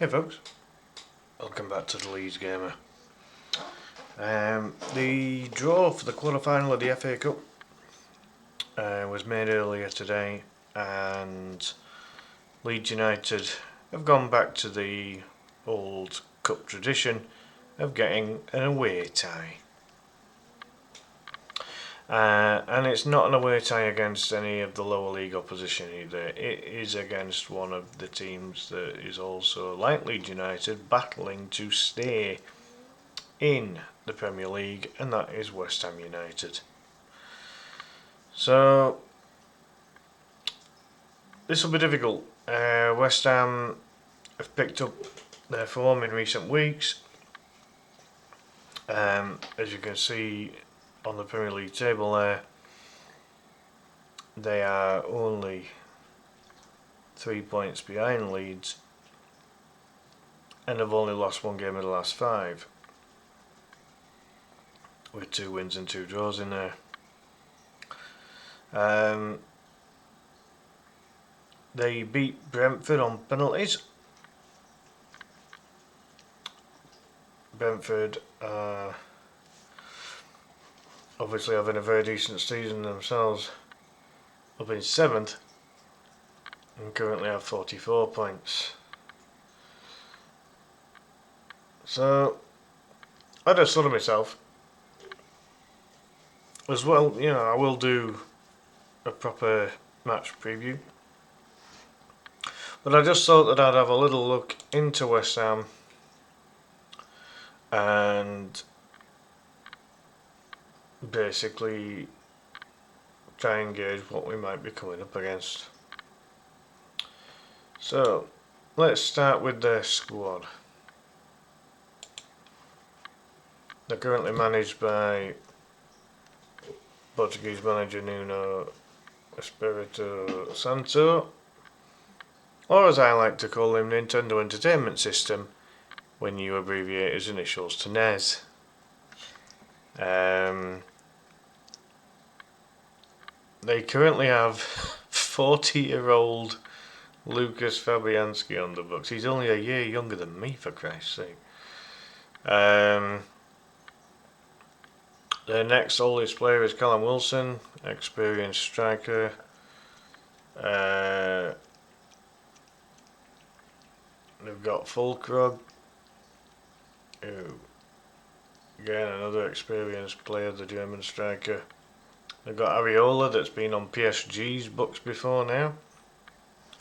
Hey folks, welcome back to the Leeds Gamer. The draw for the quarter-final of the FA Cup was made earlier today, and Leeds United have gone back to the old cup tradition of getting an away tie. And it's not an away tie against any of the lower league opposition either. It is against one of the teams that is also, like Leeds United, battling to stay in the Premier League, and that is West Ham United. So this will be difficult. West Ham have picked up their form in recent weeks. As you can see on the Premier League table there, they are only 3 points behind Leeds and have only lost one game in the last 5, with 2 wins and 2 draws in there. They beat Brentford on penalties. Brentford are obviously having a very decent season themselves, up in 7th and currently have 44 points. So I just thought of myself as well, I will do a proper match preview, but I just thought that I'd have a little look into West Ham and basically try and gauge what we might be coming up against. So let's start with their squad. They're currently managed by Portuguese manager Nuno Espirito Santo, or as I like to call him, Nintendo Entertainment System, when you abbreviate his initials to NES. They currently have 40-year-old Lucas Fabianski on the books. He's only a year younger than me, for Christ's sake. Their next oldest player is Callum Wilson, experienced striker. They've got Fulkrug, who, again, another experienced player, the German striker. They've got Areola, that's been on PSG's books before now,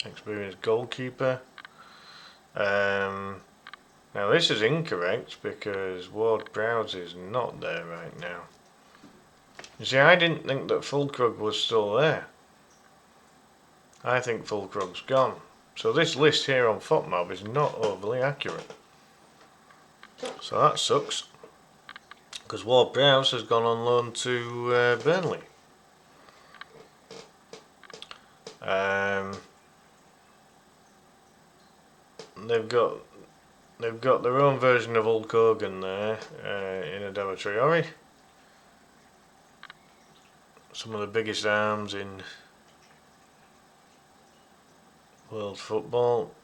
experienced goalkeeper. Now this is incorrect because Ward-Prowse is not there right now. You see, I didn't think that Fulkrug was still there. I think Fulkrug's gone. So this list here on FotMob is not overly accurate. So that sucks, because Ward-Prowse has gone on loan to Burnley. They've got their own version of Hulk Hogan there in Adama Traore. Some of the biggest arms in world football.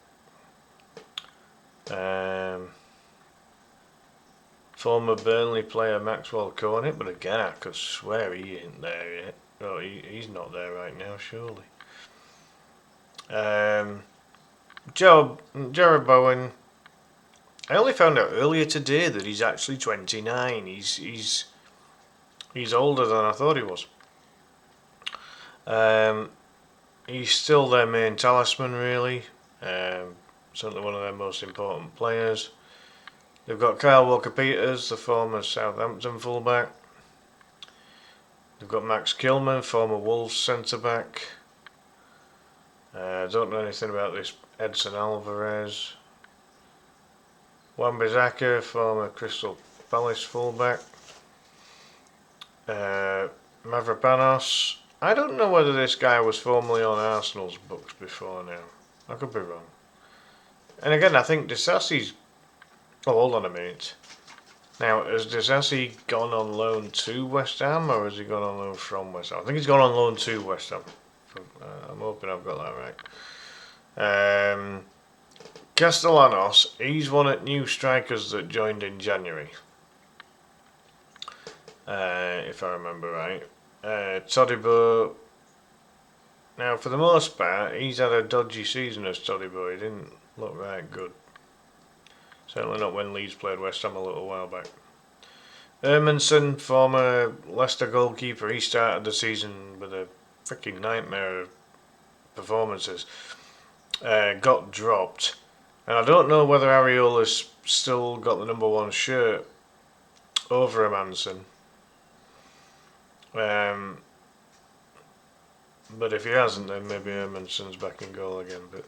Former Burnley player Maxwell Cornet, but again I could swear he ain't there yet. Oh, he's not there right now, surely. Jared Bowen. I only found out earlier today that he's actually 29. He's older than I thought he was. He's still their main talisman, really. Certainly one of their most important players. They've got Kyle Walker-Peters, the former Southampton fullback. They've got Max Kilman, former Wolves centre-back. Don't know anything about this Edson Alvarez. Wan-Bissaka, former Crystal Palace fullback. Mavropanos. I don't know whether this guy was formerly on Arsenal's books before now. I could be wrong. And again, I think Disasi's... Oh, hold on a minute. Now, has Disasi gone on loan to West Ham, or has he gone on loan from West Ham? I think he's gone on loan to West Ham. I'm hoping I've got that right. Castellanos, he's one of new strikers that joined in January, if I remember right. Todibo, now for the most part, he's had a dodgy season as Todibo. He didn't look right good. Certainly not when Leeds played West Ham a little while back. Hermansen, former Leicester goalkeeper, he started the season with a freaking nightmare of performances. Got dropped. And I don't know whether Areola's still got the #1 shirt over Hermansen. But if he hasn't, then maybe Hermansen's back in goal again. But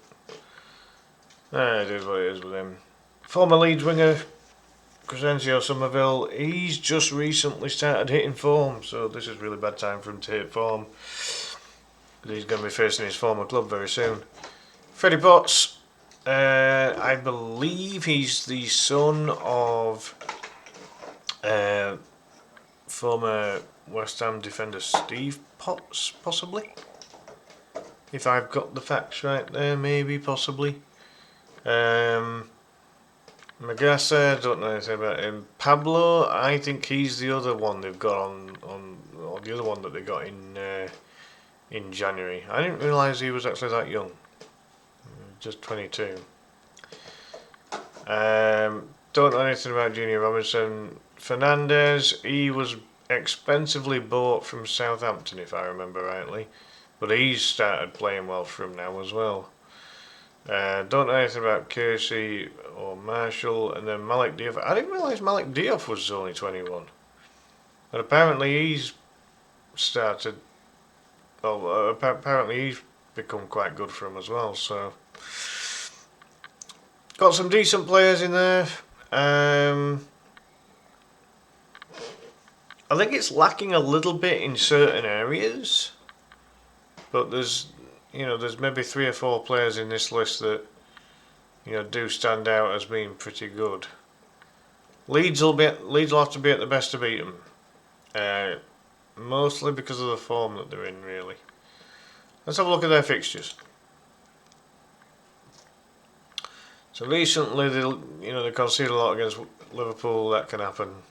it is what it is with him. Former Leeds winger Crescencio Somerville, he's just recently started hitting form, so this is really bad time for him to hit form. He's going to be facing his former club very soon. Freddie Potts, I believe he's the son of former West Ham defender Steve Potts, possibly. If I've got the facts right there, maybe, possibly. Magassa, don't know anything about him. Pablo, I think he's the other one they've got on or the other one that they got in January. I didn't realise he was actually that young. Just 22. Don't know anything about Junior Robinson. Fernandez, he was expensively bought from Southampton, if I remember rightly. But he's started playing well for him now as well. Don't know anything about Casey or Marshall. And then Malik Diop. I didn't realise Malik Diop was only 21. But apparently he's started... Well, apparently he's become quite good for him as well. So got some decent players in there. I think it's lacking a little bit in certain areas, but there's maybe 3 or 4 players in this list that do stand out as being pretty good. Leeds will have to be at the best to beat them, mostly because of the form that they're in. Really, let's have a look at their fixtures. So recently, they conceded a lot against Liverpool. That can happen.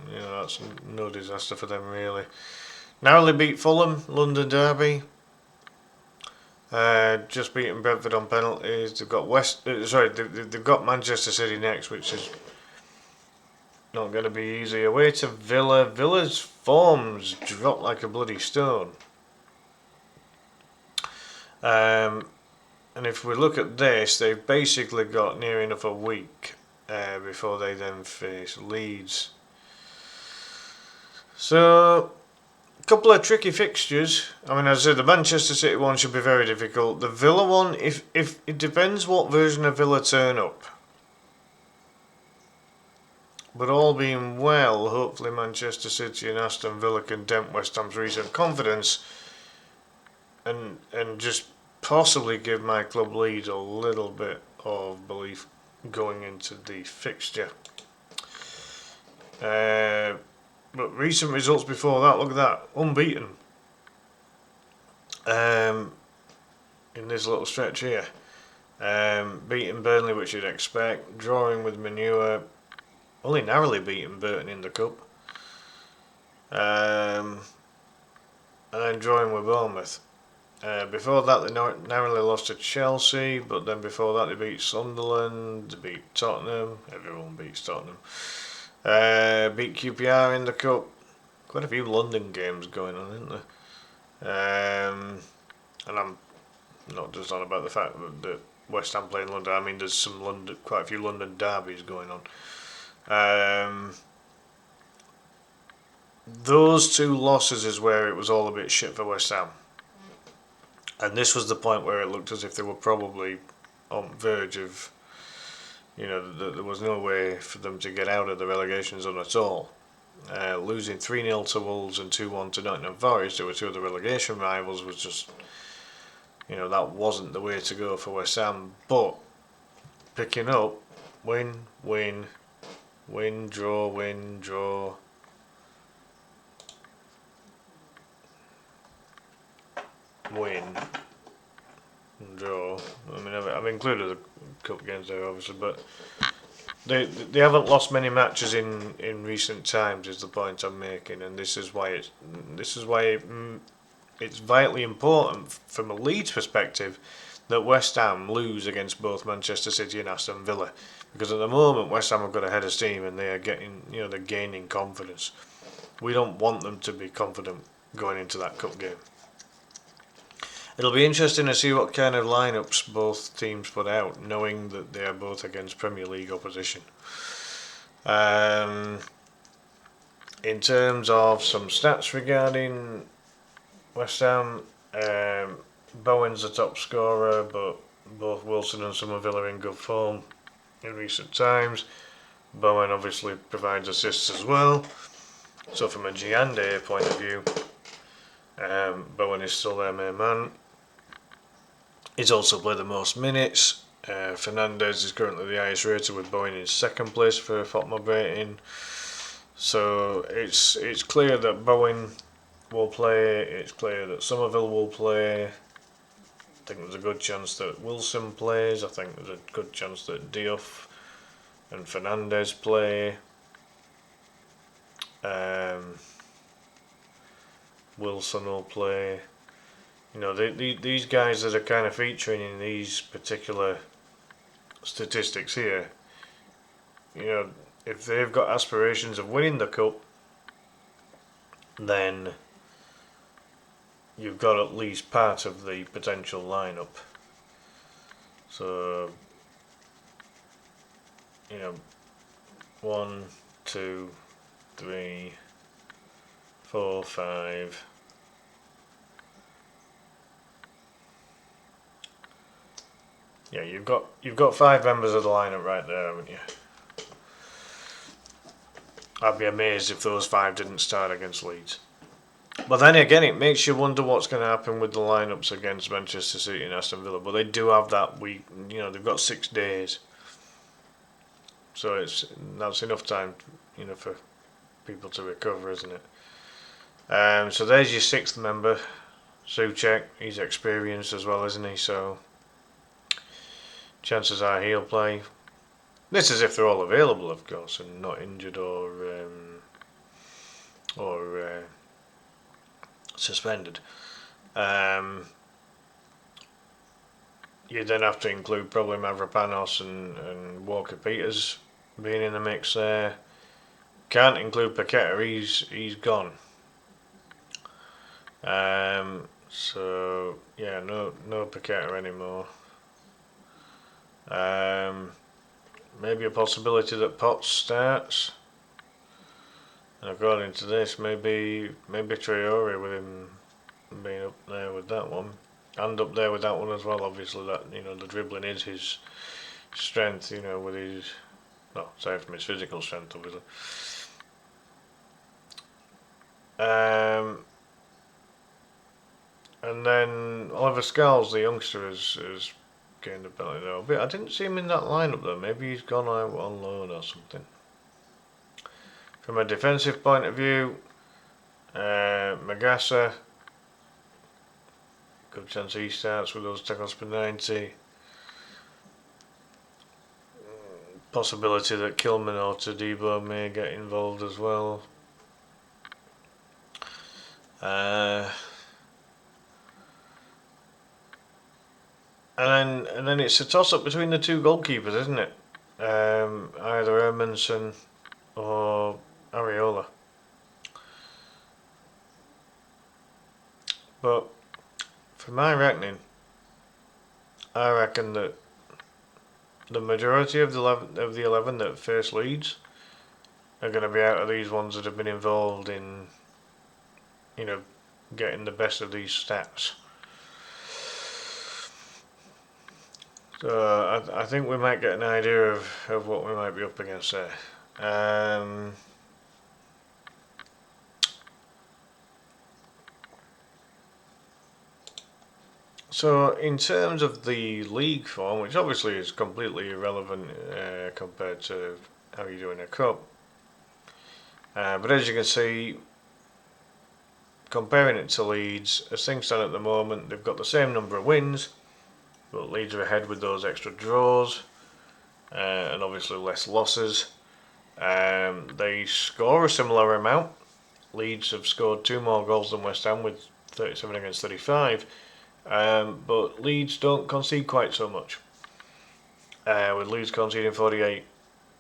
That's no disaster for them really. Narrowly beat Fulham, London derby. Just beating Brentford on penalties. They've got they've got Manchester City next, which is not going to be easy. Away to Villa. Villa's forms dropped like a bloody stone. And if we look at this, they've basically got near enough a week before they then face Leeds. So, a couple of tricky fixtures. I mean, as I said, the Manchester City one should be very difficult. The Villa one, if it depends what version of Villa turn up. But all being well, hopefully Manchester City and Aston Villa can dent West Ham's recent confidence and just possibly give my club Leeds a little bit of belief going into the fixture. But recent results before that, look at that, unbeaten in this little stretch here. Beating Burnley, which you'd expect, drawing with Manure, only narrowly beaten Burton in the cup, and then drawing with Bournemouth. Before that they narrowly lost to Chelsea, but then before that they beat Sunderland, they beat Tottenham, everyone beats Tottenham. Beat QPR in the cup. Quite a few London games going on, isn't there? And I'm not just on about the fact that West Ham play in London. I mean, there's quite a few London derbies going on. Those 2 losses is where it was all a bit shit for West Ham. And this was the point where it looked as if they were probably on verge of, there was no way for them to get out of the relegation zone at all. Losing 3-0 to Wolves and 2-1 to Nottingham Forest, who were 2 of the relegation rivals, was just, that wasn't the way to go for West Ham. But picking up, win, draw, win, draw. Win, draw. I mean, I've included a cup games there, obviously, but they haven't lost many matches in recent times. Is the point I'm making, and this is why it's vitally important from a Leeds perspective that West Ham lose against both Manchester City and Aston Villa, because at the moment West Ham have got a head of steam and they are getting, they're gaining confidence. We don't want them to be confident going into that cup game. It'll be interesting to see what kind of lineups both teams put out, knowing that they are both against Premier League opposition. In terms of some stats regarding West Ham, Bowen's the top scorer, but both Wilson and Somerville are in good form in recent times. Bowen obviously provides assists as well. So from a Giande point of view, Bowen is still their main man. He's also played the most minutes. Fernandes is currently the highest rated, with Bowen in second place for FOTMOB rating. So it's clear that Bowen will play. It's clear that Somerville will play. I think there's a good chance that Wilson plays. I think there's a good chance that Diouf and Fernandes play. Wilson will play. These guys that are kind of featuring in these particular statistics here, if they've got aspirations of winning the cup, then you've got at least part of the potential lineup. So, 1, 2, 3, 4, 5. Yeah, you've got 5 members of the lineup right there, haven't you? I'd be amazed if those 5 didn't start against Leeds. But then again, it makes you wonder what's going to happen with the lineups against Manchester City and Aston Villa. But they do have that week. They've got 6 days, so that's enough time, for people to recover, isn't it? So there's your 6th member, Souček. He's experienced as well, isn't he? So chances are he'll play. This is if they're all available, of course, and not injured or suspended. You then have to include probably Mavropanos and Walker Peters being in the mix there. Can't include Paqueta, he's gone. So yeah, no Paqueta anymore. Maybe a possibility that Potts starts. And according to this, maybe Traore, with him being up there with that one, and up there with that one as well. Obviously, that the dribbling is his strength. With his, not aside from his physical strength, obviously. And then Oliver Scholes, the youngster, has gained a penalty now. But I didn't see him in that lineup though. Maybe he's gone out on loan or something. From a defensive point of view, Magassa, good chance he starts with those tackles per 90. Possibility that Kilman or Todibo may get involved as well. And then it's a toss-up between the 2 goalkeepers, isn't it? Either Hermansen or Areola. But for my reckoning, I reckon that the majority of the 11 that face Leeds are going to be out of these ones that have been involved in, getting the best of these stats. So I think we might get an idea of what we might be up against there. So in terms of the league form, which obviously is completely irrelevant compared to how you do in a cup, but as you can see, comparing it to Leeds, as things stand at the moment, they've got the same number of wins, but Leeds are ahead with those extra draws. and obviously less losses. They score a similar amount. Leeds have scored 2 more goals than West Ham with 37 against 35, but Leeds don't concede quite so much. With Leeds conceding 48,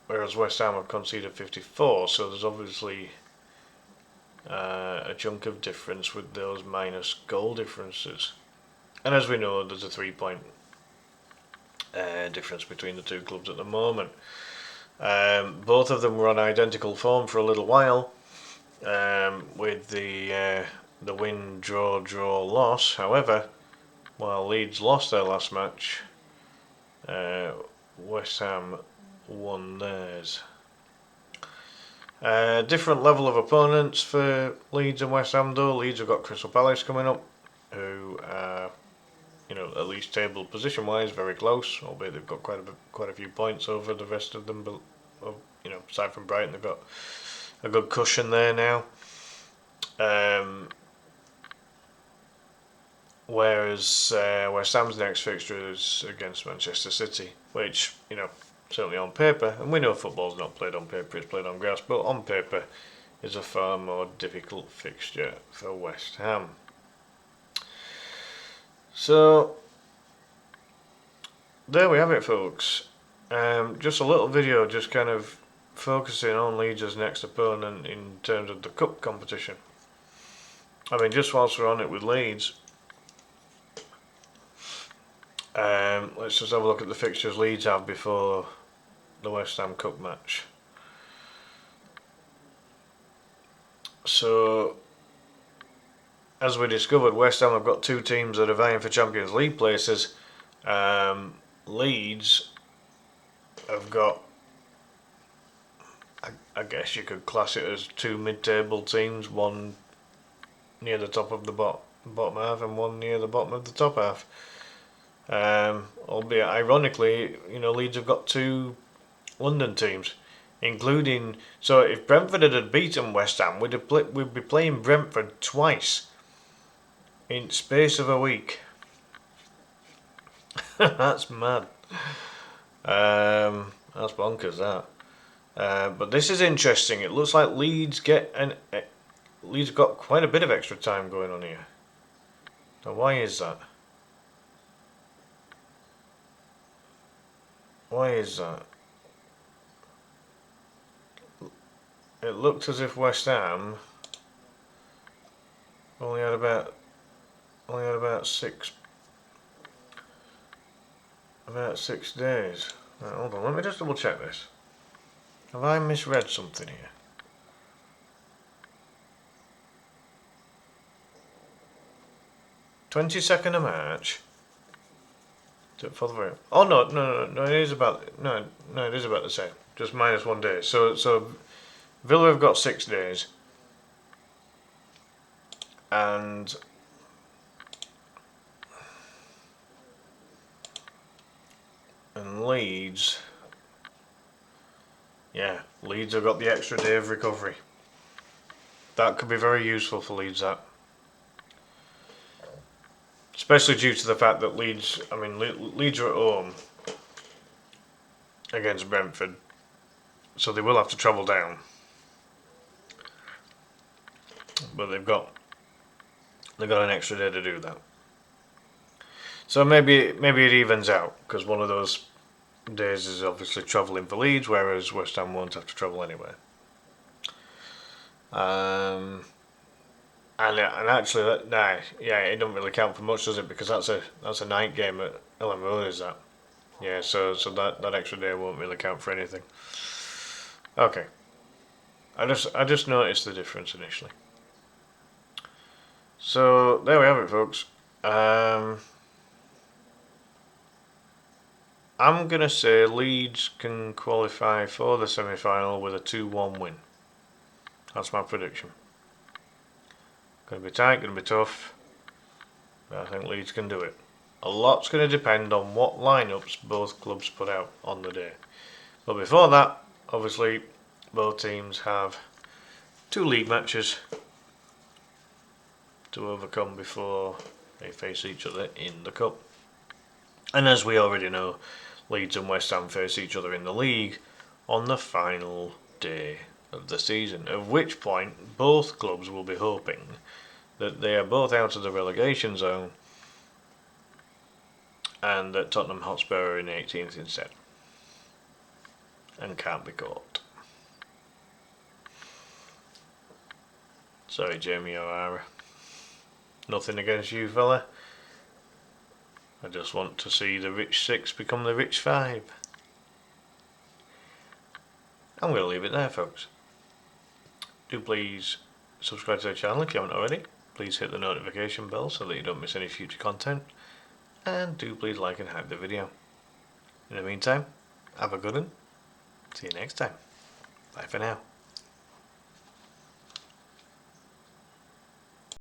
whereas West Ham have conceded 54, so there's obviously a chunk of difference with those minus goal differences. And as we know, there's a 3-point difference between the two clubs at the moment. Both of them were on identical form for a little while, with the win, draw, loss. However, while Leeds lost their last match, West Ham won theirs. Different level of opponents for Leeds and West Ham though. Leeds have got Crystal Palace coming up, who are, at least table position wise very close, albeit they've got quite a few points over the rest of them, but aside from Brighton they've got a good cushion there now. Whereas West Ham's next fixture is against Manchester City, which, certainly on paper, and we know football's not played on paper, it's played on grass, but on paper is a far more difficult fixture for West Ham. So, there we have it, folks. Just a little video just kind of focusing on Leeds' next opponent in terms of the cup competition. I mean, just whilst we're on it with Leeds, let's just have a look at the fixtures Leeds have before the West Ham Cup match. So, as we discovered, West Ham have got 2 teams that are vying for Champions League places. Leeds have got, I guess you could class it as 2 mid-table teams, one near the top of the bottom half and one near the bottom of the top half. Albeit ironically, Leeds have got 2 London teams, including, so if Brentford had beaten West Ham, we'd be playing Brentford twice in space of a week. That's mad. That's bonkers, that. But this is interesting. It looks like Leeds got quite a bit of extra time going on here. Now, why is that? Why is that? It looked as if West Ham only had about 6 days. Right, hold on, let me just double check this. Have I misread something here? "22nd of March." Oh no! It is about the same. Just minus 1 day. So Villa have got 6 days, and Leeds. Yeah, Leeds have got the extra day of recovery. That could be very useful for Leeds, that. Especially due to the fact that Leeds are at home against Brentford, so they will have to travel down. But they've got an extra day to do that. So maybe it evens out, because one of those days is obviously travelling for Leeds, whereas West Ham won't have to travel anywhere. And actually, it don't really count for much, does it? Because that's a night game at Ellen Road, is that? Yeah, so that extra day won't really count for anything. Okay. I just noticed the difference initially. So there we have it, folks. I'm gonna say Leeds can qualify for the semi-final with a 2-1 win. That's my prediction. Going to be tight, going to be tough, but I think Leeds can do it. A lot's going to depend on what lineups both clubs put out on the day. But before that, obviously, both teams have 2 league matches to overcome before they face each other in the cup. And as we already know, Leeds and West Ham face each other in the league on the final day of the season, at which point both clubs will be hoping that they are both out of the relegation zone and that Tottenham Hotspur are in 18th instead and can't be caught. Sorry, Jamie O'Hara. Nothing against you, fella. I just want to see the rich 6 become the rich 5. I'm going to leave it there, folks. Do please subscribe to the channel if you haven't already. Please hit the notification bell so that you don't miss any future content. And do please like and hype the video. In the meantime, have a good one. See you next time. Bye for now.